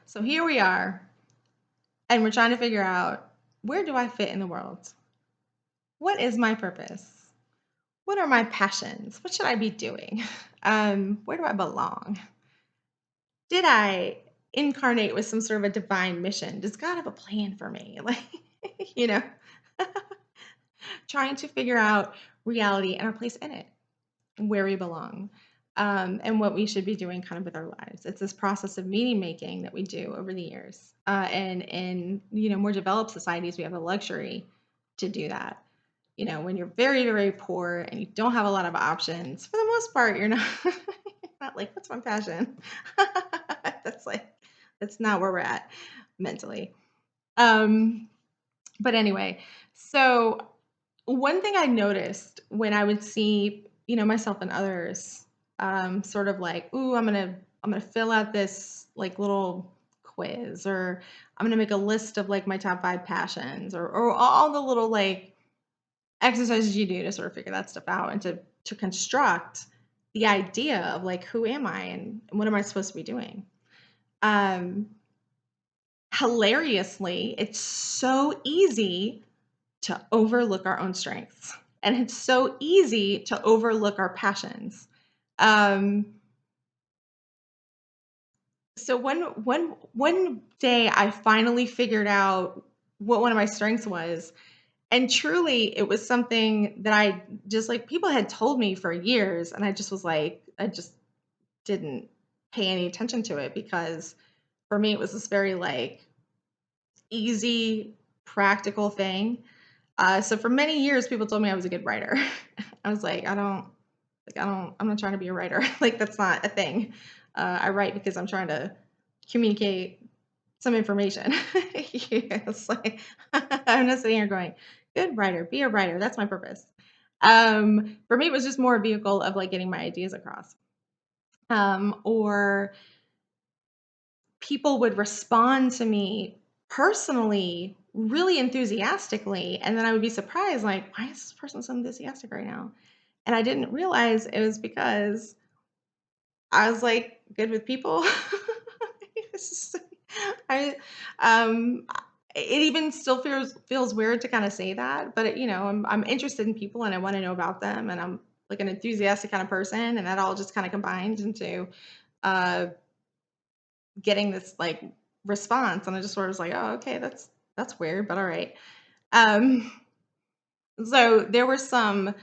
So here we are, and we're trying to figure out, where do I fit in the world? What is my purpose? What are my passions? What should I be doing? Where do I belong? Did I incarnate with some sort of a divine mission? Does God have a plan for me? Like, you know, trying to figure out reality and our place in it, where we belong, and what we should be doing kind of with our lives. It's this process of meaning making that we do over the years. And in more developed societies, we have the luxury to do that. When you're very, very poor and you don't have a lot of options, for the most part, you're not you're not like, what's my passion? That's like that's not where we're at mentally. Um, but anyway, so one thing I noticed when I would see, myself and others, sort of like, ooh, I'm gonna fill out this like little quiz, or I'm gonna make a list of like my top 5 passions, or all the little like exercises you do to sort of figure that stuff out and to construct the idea of like, who am I and what am I supposed to be doing? Um, Hilariously, it's so easy to overlook our own strengths. And it's so easy to overlook our passions. Um, so one day I finally figured out what one of my strengths was. And truly it was something that I just like people had told me for years. And I just was like, I just didn't pay any attention to it because for me it was this very like easy, practical thing. So for many years, people told me I was a good writer. I was like, I'm not trying to be a writer. Like that's not a thing. I write because I'm trying to communicate some information. It's like I'm not sitting here going, good writer, be a writer. That's my purpose. For me, it was just more a vehicle of like getting my ideas across. Or people would respond to me personally really enthusiastically, and then I would be surprised, like, why is this person so enthusiastic right now? And I didn't realize it was because I was like good with people. It's just- I um it even still feels weird to kind of say that, but I'm interested in people and I want to know about them, and I'm like an enthusiastic kind of person, and that all just kind of combined into uh getting this like response, and I just sort of was like, oh, okay, that's weird, but all right. Um, so there were some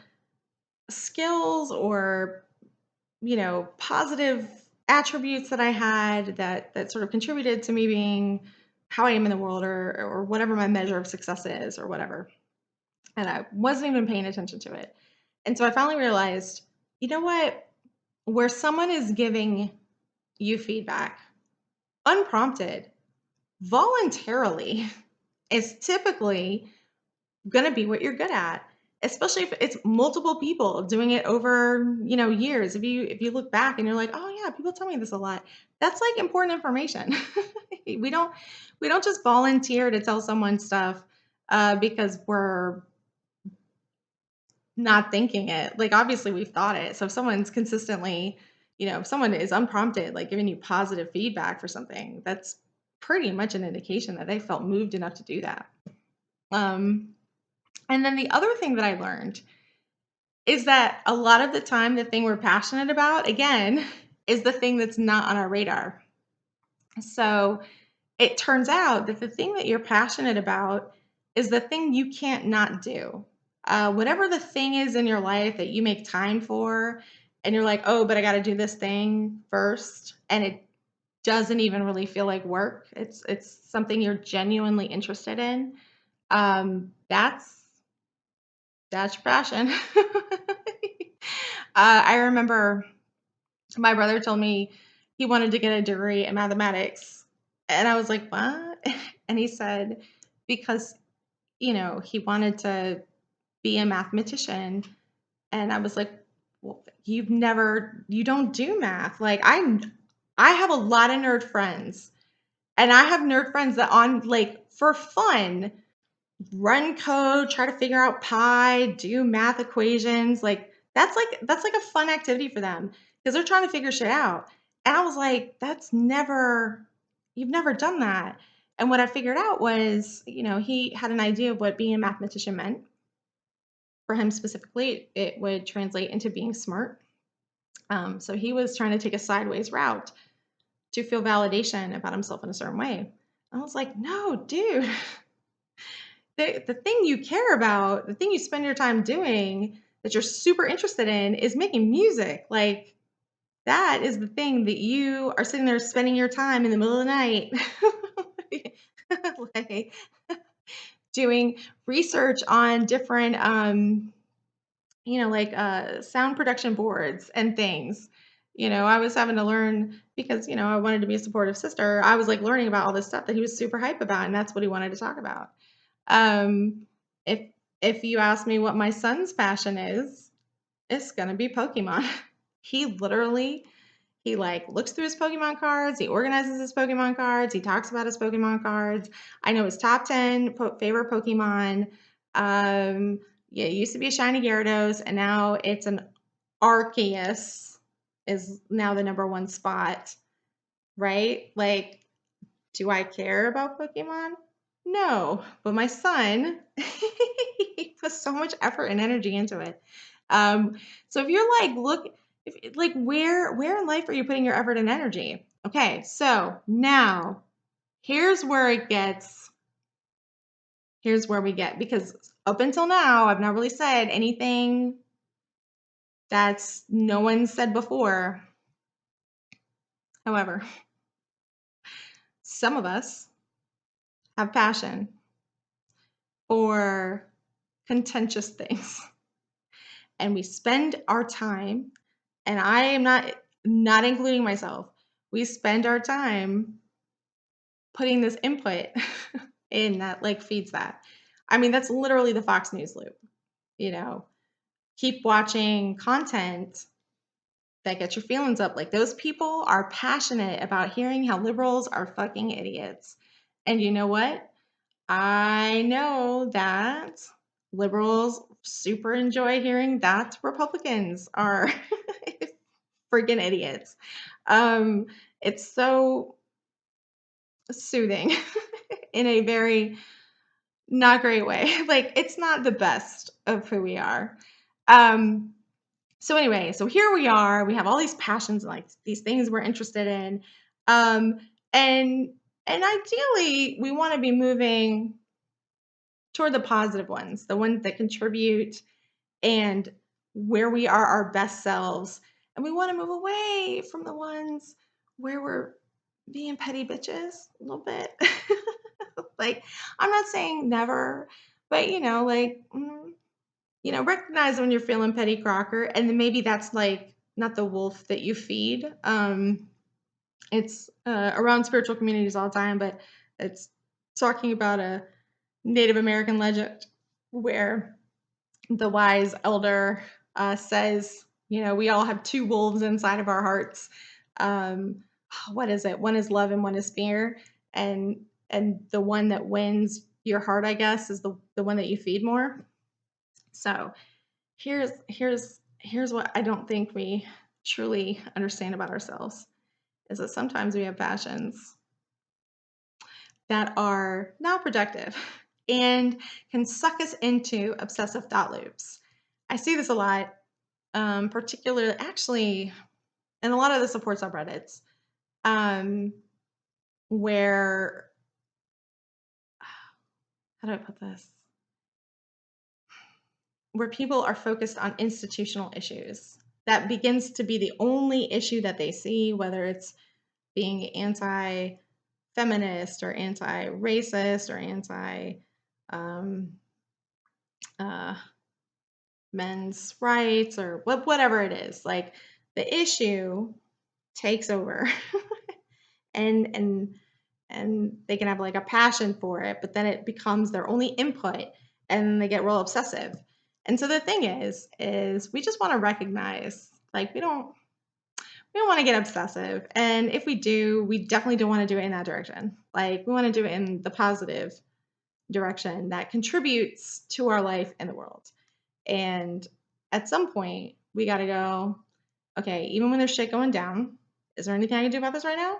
skills or positive attributes that I had that sort of contributed to me being how I am in the world, or whatever my measure of success is, or whatever. And I wasn't even paying attention to it. And so I finally realized, you know what? Where someone is giving you feedback unprompted, voluntarily, is typically going to be what you're good at, especially if it's multiple people doing it over years. If you look back and you're like, oh yeah, people tell me this a lot, that's like important information. We don't just volunteer to tell someone stuff because we're not thinking it. Like obviously we've thought it. So if someone's consistently, if someone is unprompted like giving you positive feedback for something, that's pretty much an indication that they felt moved enough to do that. um And then the other thing that I learned is that a lot of the time, the thing we're passionate about, again, is the thing that's not on our radar. So it turns out that the thing that you're passionate about is the thing you can't not do. Whatever the thing is in your life that you make time for, and you're like, oh, but I got to do this thing first, and it doesn't even really feel like work. It's something you're genuinely interested in. That's your passion. I remember my brother told me he wanted to get a degree in mathematics. And I was like, what? And he said, because, he wanted to be a mathematician. And I was like, well, you don't do math. Like, I have a lot of nerd friends. And I have nerd friends that on, like, for fun, run code, try to figure out pi, do math equations. Like that's like a fun activity for them because they're trying to figure shit out. And I was like, that's never you've never done that. And what I figured out was, he had an idea of what being a mathematician meant. For him specifically, it would translate into being smart. So he was trying to take a sideways route to feel validation about himself in a certain way. I was like, no, dude, the thing you care about, the thing you spend your time doing that you're super interested in is making music. Like, that is the thing that you are sitting there spending your time in the middle of the night, like, doing research on different, like sound production boards and things. I was having to learn because, I wanted to be a supportive sister. I was like learning about all this stuff that he was super hype about, and that's what he wanted to talk about. Um, if if you ask me what my son's passion is, it's gonna be Pokemon. He literally he like looks through his Pokemon cards, he organizes his Pokemon cards, he talks about his Pokemon cards. I know his top 10 favorite Pokemon. Yeah, it used to be a shiny Gyarados, and now it's an Arceus is now the number one spot, right? Like, do I care about Pokemon? No, but my son, he puts so much effort and energy into it. So if you're like, look, if like where in life are you putting your effort and energy? Okay, so now here's where it gets, here's where we get, because up until now, I've not really said anything that's no one said before. However, some of us have passion for contentious things. And we spend our time, and I am not including myself. We spend our time putting this input in that like feeds that. I mean, that's literally the Fox News loop. You know, keep watching content that gets your feelings up. Like, those people are passionate about hearing how liberals are fucking idiots. And you know what? I know that liberals super enjoy hearing that Republicans are freaking idiots. Um, it's so soothing in a very not great way. Like, it's not the best of who we are. So anyway, so here we are. We have all these passions, like these things we're interested in, um, and and ideally, we want to be moving toward the positive ones, the ones that contribute and where we are our best selves. And we want to move away from the ones where we're being petty bitches a little bit. Like, I'm not saying never, but recognize when you're feeling petty crocker, and then maybe that's like not the wolf that you feed. It's around spiritual communities all the time, but it's talking about a Native American legend where the wise elder says, we all have two wolves inside of our hearts. Um, what is it? One is love and one is fear. And the one that wins your heart, I guess, is the one that you feed more. So here's what I don't think we truly understand about ourselves, is that sometimes we have passions that are not productive and can suck us into obsessive thought loops. I see this a lot, particularly actually in a lot of the support subreddits, um, where, how do I put this? Where people are focused on institutional issues. That begins to be the only issue that they see, whether it's being anti feminist or anti racist or anti um, uh, men's rights or whatever it is. Like, the issue takes over and they can have like a passion for it, but then it becomes their only input and they get real obsessive. And so the thing is we just want to recognize, like, we don't want to get obsessive. And if we do, we definitely don't want to do it in that direction. Like, we want to do it in the positive direction that contributes to our life and the world. And at some point, we got to go, okay, even when there's shit going down, is there anything I can do about this right now?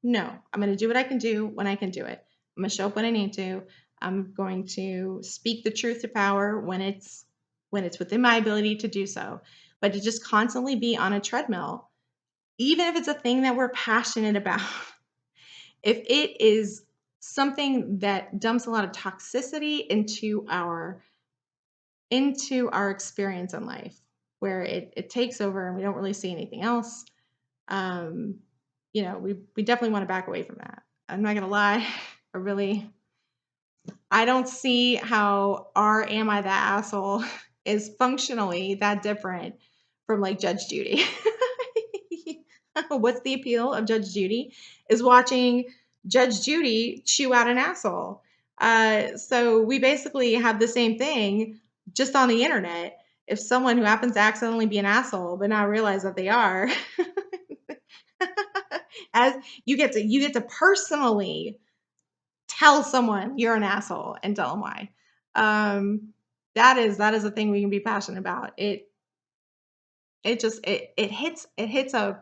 No, I'm going to do what I can do when I can do it. I'm going to show up when I need to. I'm going to speak the truth to power when it's within my ability to do so. But to just constantly be on a treadmill, even if it's a thing that we're passionate about, if it is something that dumps a lot of toxicity into our experience in life, where it takes over and we don't really see anything else, um, we definitely want to back away from that. I'm not gonna lie, I really I don't see how our "Am I the Asshole" is functionally that different from, like, Judge Judy. What's the appeal of Judge Judy? Is watching Judge Judy chew out an asshole. So we basically have the same thing just on the internet. If someone who happens to accidentally be an asshole but not realize that they are, as you get to personally tell someone you're an asshole and tell them why. Um, that is a thing we can be passionate about. It hits a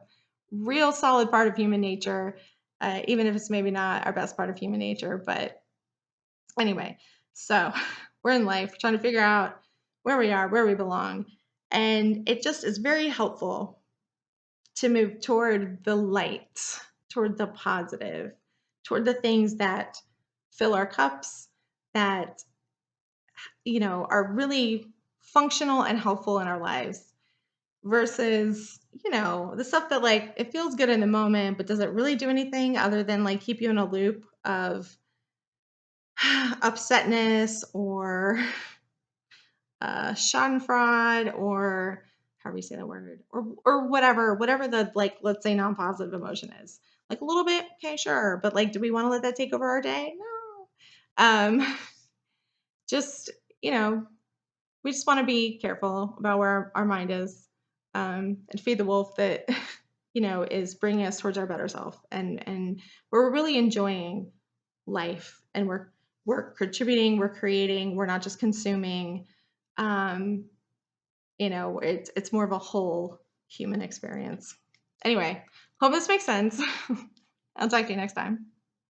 real solid part of human nature, even if it's maybe not our best part of human nature. But anyway, so we're in life trying to figure out where we are, where we belong, and it just is very helpful to move toward the light, toward the positive, toward the things that fill our cups, that are really functional and helpful in our lives versus the stuff that, like, it feels good in the moment, but does it really do anything other than, like, keep you in a loop of upsetness or schadenfreude, or however you say the word, or whatever the, like, let's say non-positive emotion is. Like, a little bit, okay, sure, but, like, do we want to let that take over our day? No. Just, you know we just want to be careful about where our mind is, and feed the wolf that is bringing us towards our better self, and we're really enjoying life, and we're contributing, we're creating, we're not just consuming. um it's more of a whole human experience. Anyway, hope this makes sense. I'll talk to you next time.